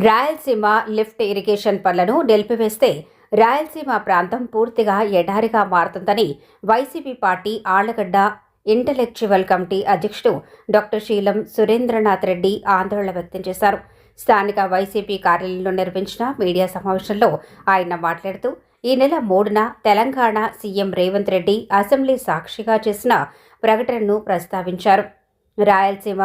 Rayalaseema lift irrigation పనులను నిలిపివేస్తే రాయలసీమ ప్రాంతం పూర్తిగా ఎడారిగా మారుతుందని YCP party Allagadda intellectual committee అధ్యక్షుడు డాక్టర్ శీలం సురేంద్రనాథ్ రెడ్డి ఆందోళన వ్యక్తం చేశారు. స్థానిక వైసీపీ కార్యాలయంలో నిర్వహించిన మీడియా సమావేశంలో ఆయన మాట్లాడుతూ ఈ నెల 3న తెలంగాణ సీఎం రేవంత్ రెడ్డి అసెంబ్లీ సాక్షిగా చేసిన ప్రకటనను ప్రస్తావించారు. రాయలసీమ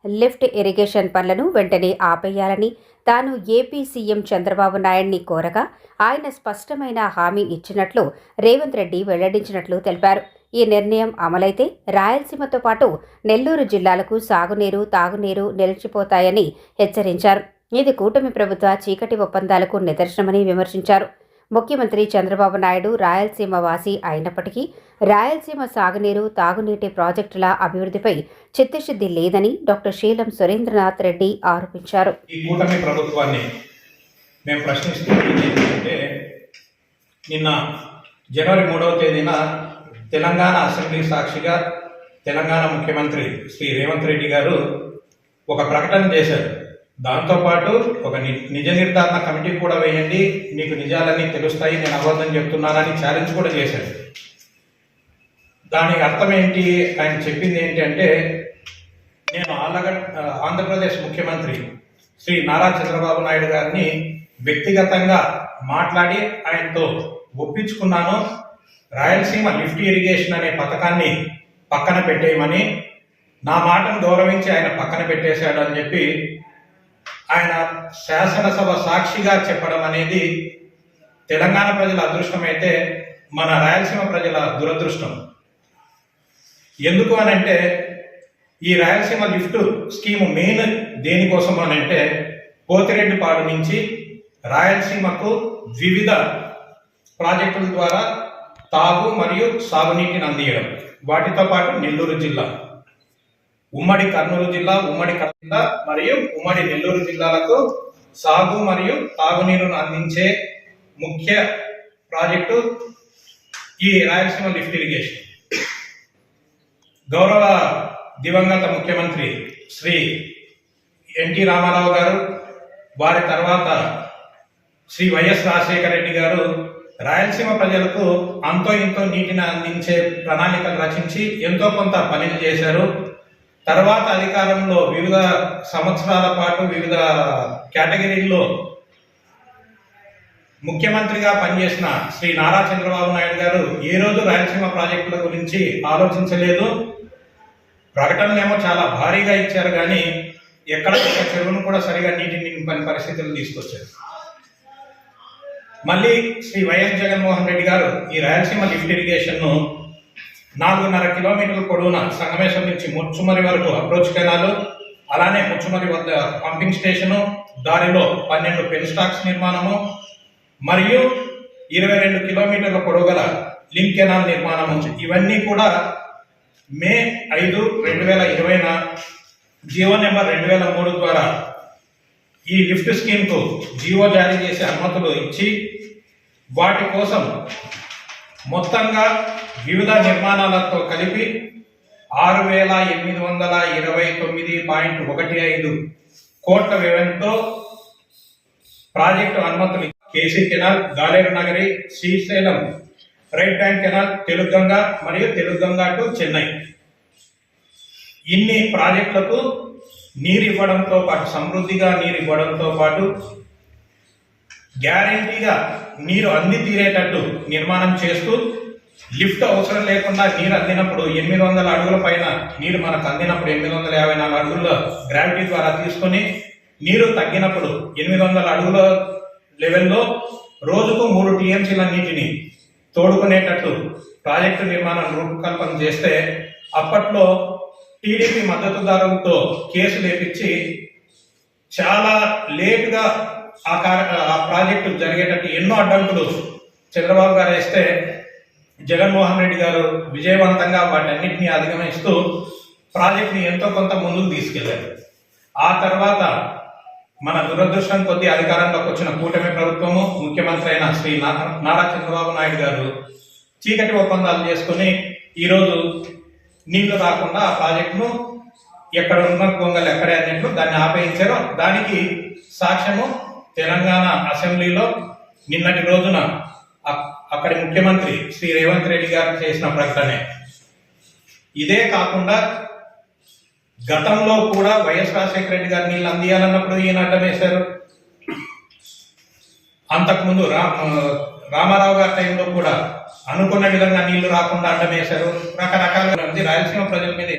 లిఫ్ట్ ఇరిగేషన్ పనులను వెంటనే ఆపేయాలని తాను ఏపీ సీఎం చంద్రబాబు నాయుడిని కోరగా ఆయన స్పష్టమైన హామీ ఇచ్చినట్లు రేవంత్ రెడ్డి వెల్లడించినట్లు తెలిపారు. ఈ నిర్ణయం అమలైతే రాయలసీమతో పాటు నెల్లూరు జిల్లాలకు సాగునీరు, తాగునీరు నిలిచిపోతాయని హెచ్చరించారు. ఇది కూటమి ప్రభుత్వ చీకటి ఒప్పందాలకు నిదర్శనమని విమర్శించారు. ముఖ్యమంత్రి చంద్రబాబు నాయుడు రాయలసీమ వాసి అయినప్పటికీ రాయలసీమ సాగునీరు, తాగునీటి ప్రాజెక్టుల అభివృద్ధిపై చిత్తశుద్ధి లేదని డాక్టర్ శీలం సురేంద్రనాథ్ రెడ్డి ఆరోపించారు. ఈ కూటమి ప్రభుత్వాన్ని మేము ప్రశ్నిస్తుంది ఏంటంటే, నిన్న జనవరి 3వ తేదీన తెలంగాణ అసెంబ్లీ సాక్షిగా తెలంగాణ ముఖ్యమంత్రి శ్రీ రేవంత్ రెడ్డి గారు ఒక ప్రకటన చేశారు. దాంతోపాటు ఒక నిజ నిర్ధారణ కమిటీ కూడా వేయండి, మీకు నిజాలన్నీ తెలుస్తాయి, నేను అబద్ధం చెప్తున్నానని ఛాలెంజ్ కూడా చేశాడు. దానికి అర్థం ఏంటి? ఆయన చెప్పింది ఏంటంటే, నేను ఆంధ్రప్రదేశ్ ముఖ్యమంత్రి శ్రీ నారా చంద్రబాబు నాయుడు గారిని వ్యక్తిగతంగా మాట్లాడి ఆయనతో ఒప్పించుకున్నాను. రాయలసీమ లిఫ్ట్ ఇరిగేషన్ అనే పథకాన్ని పక్కన పెట్టేయమని, నా మాటను గౌరవించి ఆయన పక్కన పెట్టేశాడు అని చెప్పి ఆయన శాసనసభ సాక్షిగా చెప్పడం అనేది తెలంగాణ ప్రజల అదృష్టం అయితే మన రాయలసీమ ప్రజల దురదృష్టం. ఎందుకు అనంటే, ఈ రాయలసీమ లిఫ్ట్ స్కీమ్ మెయిన్ దేనికోసం అనంటే, పోతిరెడ్డిపాడు నుంచి రాయలసీమకు వివిధ ప్రాజెక్టుల ద్వారా తాగు మరియు సాగునీటిని అందించడం, వాటితో పాటు నెల్లూరు జిల్లా, ఉమ్మడి కర్నూలు జిల్లా, ఉమ్మడి కడప జిల్లా మరియు ఉమ్మడి నెల్లూరు జిల్లాలకు సాగు మరియు తాగునీరును అందించే ముఖ్య ప్రాజెక్టు ఈ రాయలసీమ లిఫ్ట్ ఇరిగేషన్. గౌరవ దివంగత ముఖ్యమంత్రి శ్రీ ఎన్టీ రామారావు గారు, వారి తర్వాత శ్రీ వైఎస్ రాజశేఖర రెడ్డి గారు రాయలసీమ ప్రజలకు అంతో ఇంతో నీటిని అందించే ప్రణాళికలు రచించి ఎంతో కొంత పనులు చేశారు. తర్వాత అధికారంలో వివిధ సంవత్సరాల పాటు వివిధ కేటగిరీల్లో ముఖ్యమంత్రిగా పనిచేసిన శ్రీ నారా చంద్రబాబు నాయుడు గారు ఏ రోజు రాయలసీమ ప్రాజెక్టుల గురించి ఆలోచించలేదు. ప్రకటనలేమో చాలా భారీగా ఇచ్చారు, కానీ ఎక్కడ చెరువును కూడా సరిగా నీటిని నింపని పరిస్థితులు తీసుకొచ్చారు. మళ్ళీ శ్రీ వైఎస్ జగన్మోహన్ రెడ్డి గారు ఈ రాయలసీమ లిఫ్ట్ ఇరిగేషన్ను 4.5 కిలోమీటర్ల పొడవున సంగమేశ్వరం నుంచి ముచ్చుమరి వరకు అప్రోచ్ కెనాలు, అలానే ముచ్చుమరి వద్ద పంపింగ్ స్టేషను, దారిలో 12 పెన్ స్టాక్స్ నిర్మాణము మరియు 22 కిలోమీటర్ల పొడవు గల లింక్ కెనాల్ నిర్మాణము, ఇవన్నీ కూడా మే 5, 2020న జీవో నెంబర్ 2003 ద్వారా ఈ లిఫ్ట్ స్కీమ్కు జీవో జారీ చేసే అనుమతులు ఇచ్చి, వాటి కోసం మొత్తంగా వివిధ నిర్మాణాలతో కలిపి 6,829.15 కోట్ల వ్యయంతో ప్రాజెక్టు అనుమతులు KC canal, Galeru Nagari, Srisailam right bank canal, Telugu Ganga మరియు తెలుగంగ టు చెన్నై, ఇన్ని ప్రాజెక్టులకు నీరు ఇవ్వడంతో పాటు, సమృద్ధిగా నీరు ఇవ్వడంతో పాటు గ్యారంటీగా నీరు అంది తీరేటట్టు నిర్మాణం చేస్తూ, లిఫ్ట్ అవసరం లేకుండా నీరు అందినప్పుడు 800 అడుగుల పైన నీరు మనకు అందినప్పుడు 854 అడుగుల గ్రావిటీ ద్వారా తీసుకొని, నీరు తగ్గినప్పుడు 800 అడుగుల లెవెల్లో రోజుకు 3 టీఎంసీల నీటిని తోడుకునేటట్టు ప్రాజెక్టు నిర్మాణం రూపకల్పన చేస్తే, అప్పట్లో టీడీపీ మద్దతుదారులతో కేసు లేపించి చాలా లేటుగా ఆ ప్రాజెక్టు జరిగేటట్టు ఎన్నో అడ్డంకులు చంద్రబాబు గారు వేస్తే, జగన్మోహన్ రెడ్డి గారు విజయవంతంగా వాటన్నిటిని అధిగమిస్తూ ప్రాజెక్టుని ఎంతో కొంత ముందుకు తీసుకెళ్లారు. ఆ తర్వాత మన దురదృష్టం కొద్దీ అధికారంలోకి వచ్చిన కూటమి ప్రభుత్వము, ముఖ్యమంత్రి అయిన శ్రీ నారా చంద్రబాబు నాయుడు గారు చీకటి ఒప్పందాలు చేసుకుని ఈరోజు నీళ్లు రాకుండా ఆ ప్రాజెక్టును ఎక్కడ ఉన్న గొంగలు ఎక్కడే అన్నట్లు దాన్ని ఆపేయించారు. దానికి సాక్ష్యము తెలంగాణ అసెంబ్లీలో నిన్నటి రోజున అక్కడి ముఖ్యమంత్రి శ్రీ రేవంత్ రెడ్డి గారు చేసిన ప్రకటనే. ఇదే కాకుండా గతంలో కూడా వైఎస్ రాజశేఖర రెడ్డి గారు నీళ్ళు అందియాలన్నప్పుడు ఈయన అడ్డం వేశారు. అంతకుముందు రామారావు గారి టైంలో కూడా అనుకున్న విధంగా నీళ్లు రాకుండా అడ్డం వేశారు. రకరకాల రాయలసీమ ప్రజల మీద